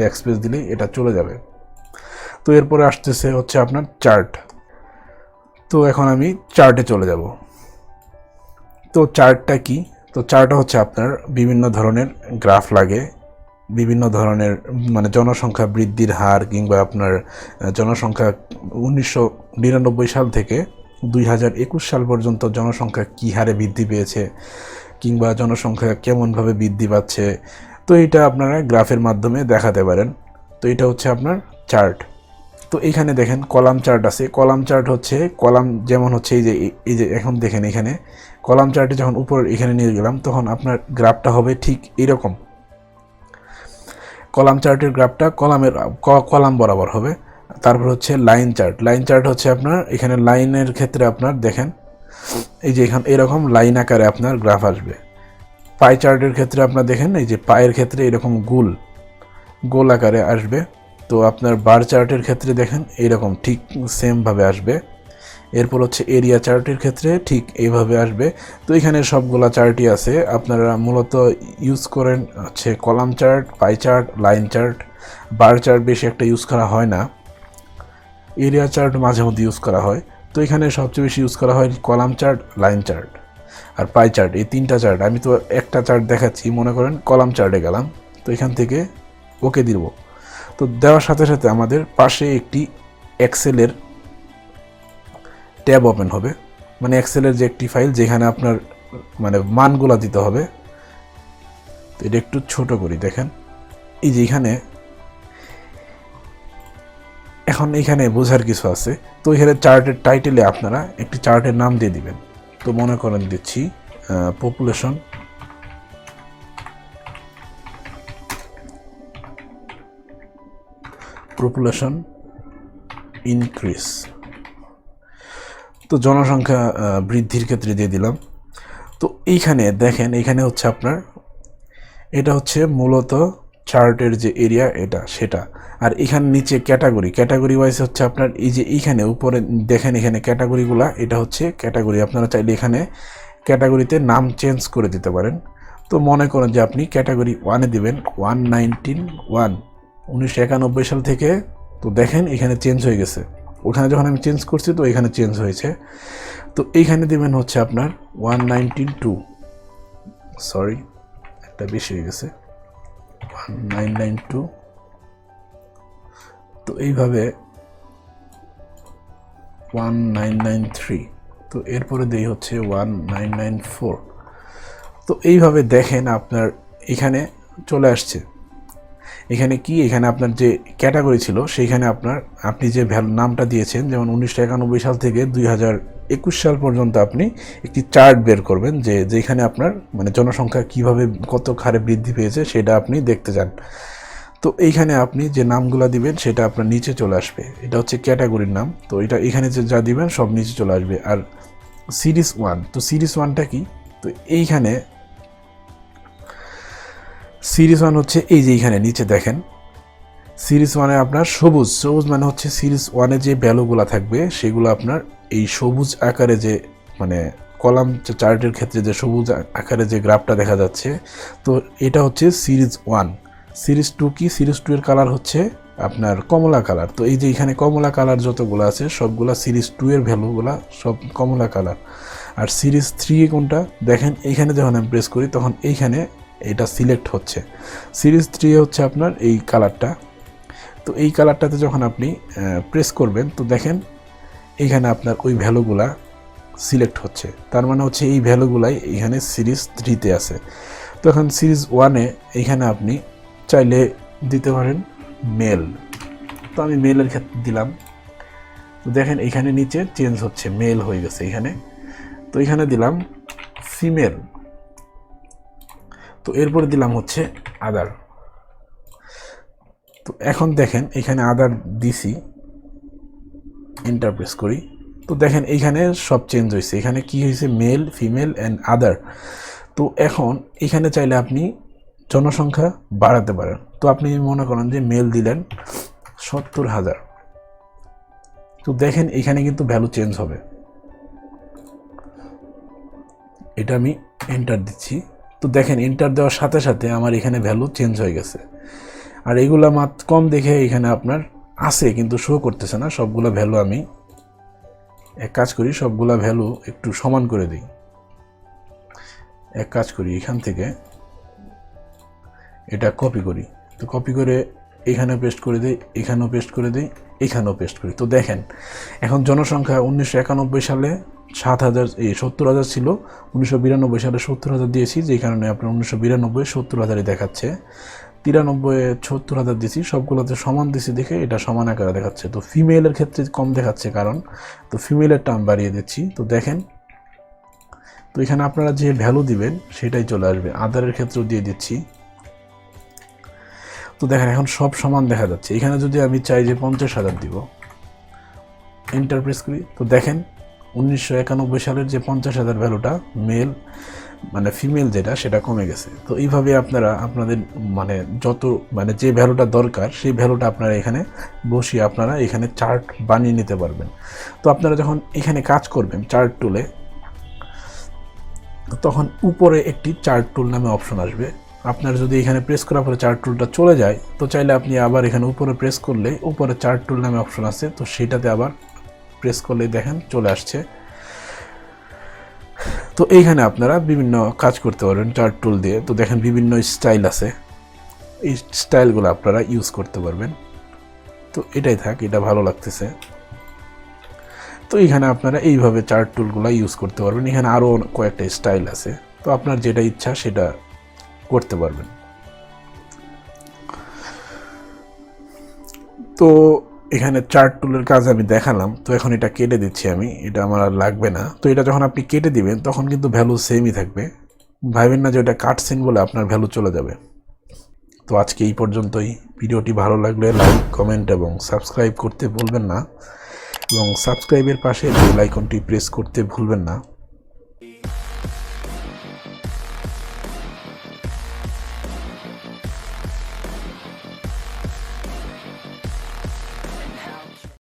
Backspace দিলেই এটা চলে যাবে। তো এরপরে আসতেছে হচ্ছে আপনার চার্ট। তো এখন আমি চার্টে চলে যাব। তো চার্টটা কি? তো চার্টটা হচ্ছে আপনার বিভিন্ন ধরনের গ্রাফ লাগে, বিভিন্ন ধরনের মানে জনসংখ্যা বৃদ্ধির হার কিংবা আপনার জনসংখ্যা 1999 সাল থেকে 2021 সাল পর্যন্ত জনসংখ্যা কী হারে বৃদ্ধি পেয়েছে কিংবা জনসংখ্যা কেমনভাবে বৃদ্ধি পাচ্ছে, তো এটা আপনারা গ্রাফের মাধ্যমে দেখাতে পারেন। তো এটা হচ্ছে আপনার চার্ট। তো এইখানে দেখেন কলাম চার্ট আছে। কলাম চার্ট হচ্ছে কলাম যেমন হচ্ছে এই যে এখন দেখেন এখানে কলাম চার্টে যখন উপর এখানে নিয়ে গেলাম তখন আপনার গ্রাফটা হবে ঠিক এরকম। কলাম চার্টের গ্রাফটা কলাম বরাবর হবে। তারপর হচ্ছে লাইন চার্ট। লাইন চার্ট হচ্ছে আপনার এখানে লাইনের ক্ষেত্রে আপনার দেখেন এই যে এখানে এরকম লাইন আকারে আপনার গ্রাফ আসবে। পাই চার্টের ক্ষেত্রে আপনার দেখেন এই যে পায়ের ক্ষেত্রে এরকম গোল আকারে আসবে। তো আপনার বার চার্টের ক্ষেত্রে দেখেন এইরকম ঠিক সেমভাবে আসবে। এরপর হচ্ছে এরিয়া চার্টের ক্ষেত্রে ঠিক এইভাবে আসবে। তো এখানে সবগুলা চার্টই আছে, আপনারা মূলত ইউজ করেন হচ্ছে column chart, pie chart, line chart. Bar chart বেশি একটা ইউজ করা হয় না, এরিয়া চার্ট মাঝে মধ্যে ইউজ করা হয়। তো এখানে সবচেয়ে বেশি ইউজ করা হয় কলাম চার্ট, লাইন চার্ট আর পাই চার্ট, এই তিনটা চার্ট। আমি তো একটা চার্ট দেখাচ্ছি, মনে করেন কলাম চার্টে গেলাম, তো এখান থেকে ওকে দিব। তো দেওয়ার সাথে সাথে আমাদের পাশে একটি এক্সেলের ট্যাব ওপেন হবে, মানে এক্সেলের যে একটি ফাইল যেখানে আপনার মানে মানগুলা দিতে হবে। তো এটা একটু ছোট করি, দেখেন এই যে এখানে বোঝার কিছু আছে। তো এখানে চার্টের টাইটেলে আপনারা একটি চার্টের নাম দিয়ে দিবেন। তো মনে করেন দিচ্ছি পপুলেশন ইনক্রিজ। তো জনসংখ্যা বৃদ্ধির ক্ষেত্রে দিয়ে দিলাম। তো এইখানে দেখেন এখানে হচ্ছে আপনার এটা হচ্ছে মূলত চার্টের যে এরিয়া এটা সেটা। আর এখানে নিচে ক্যাটাগরি ওয়াইজ হচ্ছে আপনার এই যে এইখানে উপরে দেখেন এখানে ক্যাটাগরিগুলা, এটা হচ্ছে ক্যাটাগরি। আপনারা চাইলে এখানে ক্যাটাগরিতে নাম চেঞ্জ করে দিতে পারেন। তো মনে করেন যে আপনি ক্যাটাগরি 1-এ দিবেন 1991 সাল থেকে। তো দেখেন এখানে চেঞ্জ হয়ে গেছে, ওখানে যখন আমি চেঞ্জ করছি তো এখানে চেঞ্জ হয়েছে। তো এইখানে দিবেন হচ্ছে আপনার 192, সরি একটা বেশি হয়ে গেছে, 1992। তো এইভাবে 1993। তো এরপরে দেই হচ্ছে 1994। তো এইভাবে দেখেন আপনার এখানে চলে আসছে। এখানে কি, এখানে আপনার যে ক্যাটাগরি ছিল সেইখানে আপনি যে নামটা দিয়েছেন, যেমন 1991 সাল থেকে 2021 সাল পর্যন্ত আপনি একটি চার্ট বের করবেন যেখানে আপনার মানে জনসংখ্যা কিভাবে কত হারে বৃদ্ধি পেয়েছে সেটা আপনি দেখতে চান। তো এইখানে আপনি যে নামগুলো দিবেন সেটা আপনার নিচে চলে আসবে। এটা হচ্ছে ক্যাটাগরির নাম। তো এটা এখানে যে যা দিবেন সব নিচে চলে আসবে। আর সিরিজ 1, তো সিরিজ 1টা কি? তো এইখানে সিরিজ 1 হচ্ছে এই যে এইখানে নিচে দেখেন সিরিজ 1-এ আপনার সবুজ মানে হচ্ছে সিরিজ 1-এ যে ভ্যালুগুলো থাকবে সেগুলো আপনার এই সবুজ আকারে যে মানে কলাম চার্টের ক্ষেত্রে যে সবুজ আকারে যে গ্রাফটা দেখা যাচ্ছে, তো এটা হচ্ছে সিরিজ 1। সিরিজ 2 কি? সিরিজ 2 এর কালার হচ্ছে আপনার কমলা কালার। তো এই যে এখানে কমলা কালার যতগুলো আছে সবগুলা সিরিজ 2 এর ভ্যালুগুলা সব কমলা কালার। আর সিরিজ 3 কোনটা দেখেন এইখানে যখন আমি প্রেস করি তখন এইখানে এটা সিলেক্ট হচ্ছে। সিরিজ 3 হচ্ছে আপনার এই কালারটা। তো এই কালারটাতে যখন আপনি প্রেস করবেন তো দেখেন এইখানে আপনার ওই ভ্যালুগুলা সিলেক্ট হচ্ছে। তার মানে হচ্ছে এই ভ্যালুগুলাই এখানে সিরিজ 3-তে আছে। তো এখন সিরিজ 1-এ এইখানে আপনি চাইলে দিতে পারেন মেল। তো আমি মেলের ক্ষেত্রে দিলাম। তো দেখেন এখানে নিচে চেঞ্জ হচ্ছে, মেল হয়ে গেছে এখানে। তো এখানে দিলাম ফিমেল। তো এরপরে দিলাম হচ্ছে আদার। তো এখন দেখেন এখানে আদার দিছি, এন্টার প্রেস করি। তো দেখেন এইখানে সব চেঞ্জ হয়েছে। এখানে কি হয়েছে? Male, female and other. তো এখন এখানে চাইলে আপনি জনসংখ্যা বাড়াতে পারেন। তো আপনি মনে করেন যে মেল দিলেন 70,000। তো দেখেন এখানে কিন্তু ভ্যালু চেঞ্জ হবে। এটা আমি এন্টার দিচ্ছি। তো দেখেন এন্টার দেওয়ার সাথে সাথে আমার এখানে ভ্যালু চেঞ্জ হয়ে গেছে। আর এগুলা মাত্র কম দেখে এখানে আপনার আছে কিন্তু শো করতেছে না। সবগুলা ভ্যালু আমি এক কাজ করি, সবগুলা ভ্যালু একটু সমান করে দিই। এক কাজ করি, এখান থেকে এটা কপি করি। তো কপি করে এখানে পেস্ট করে দিই, এখানেও পেস্ট করে দিই, এখানেও পেস্ট করি। তো দেখেন এখন জনসংখ্যা 1991 সালে 70,000 ছিল, 1992 সালে 70,000 দিয়েছি, যে কারণে আপনার 1992 70,000 দেখাচ্ছে। 93 70,000 দিয়েছি, সবগুলোতে সমান দিয়েছি দেখে এটা সমান আকারে দেখাচ্ছে। তো ফিমেলের ক্ষেত্রে কম দেখাচ্ছে কারণ, তো ফিমেলের টার্ম বাড়িয়ে দিচ্ছি। তো দেখেন, তো এখানে আপনারা যে ভ্যালু দিবেন সেটাই চলে আসবে। আদারের ক্ষেত্রেও দিয়ে দিচ্ছি। তো দেখেন এখন সব সমান দেখা যাচ্ছে। এখানে যদি আমি চাই যে 50,000 দিব, এন্টার প্রেস করি, তো দেখেন 1991 সালের যে 50,000 ভ্যালুটা মেল মানে ফিমেল যেটা সেটা কমে গেছে। তো এইভাবে আপনারা আপনাদের মানে যত মানে যে ভ্যালুটা দরকার সেই ভ্যালুটা আপনারা এখানে বসিয়ে আপনারা এখানে চার্ট বানিয়ে নিতে পারবেন। তো আপনারা যখন এখানে কাজ করবেন চার্ট টুলে, তখন উপরে একটি চার্ট টুল নামে অপশন আসবে। আপনার যদি এখানে প্রেস করার পরে চার্ট টুলটা চলে যায়, তো চাইলে আপনি আবার এখানে উপরে প্রেস করলে উপরে চার্ট টুল নামে অপশন আছে, তো সেটাতে আবার প্রেস করলেই দেখেন চলে আসছে। তো এইখানে আপনারা বিভিন্ন কাজ করতে পারবেন চার্ট টুল দিয়ে। তো দেখেন বিভিন্ন স্টাইল আছে, এই স্টাইলগুলো আপনারা ইউজ করতে পারবেন। তো এটাই থাক, এটা ভালো লাগতেছে। তো এখানে আপনারা এইভাবে চার্ট টুলগুলো ইউজ করতে পারবেন। এখানে আরও কয়েকটা স্টাইল আছে, তো আপনার যেটা ইচ্ছা সেটা করতে পারবেন। তো এখানে চার্ট টুলের কাজ আমি দেখালাম। তো এখন এটা কেটে দিচ্ছি আমি, এটা আমার আর লাগবে না। তো এটা যখন আপনি কেটে দিবেন তখন কিন্তু ভ্যালু সেমই থাকবে, ভাবেন না যে এটা কাটছেন বলে আপনার ভ্যালু চলে যাবে। তো আজকে এই পর্যন্তই। ভিডিওটি ভালো লাগলে লাইক, কমেন্ট এবং সাবস্ক্রাইব করতে ভুলবেন না, এবং সাবস্ক্রাইবের পাশে বেল আইকনটি প্রেস করতে ভুলবেন না।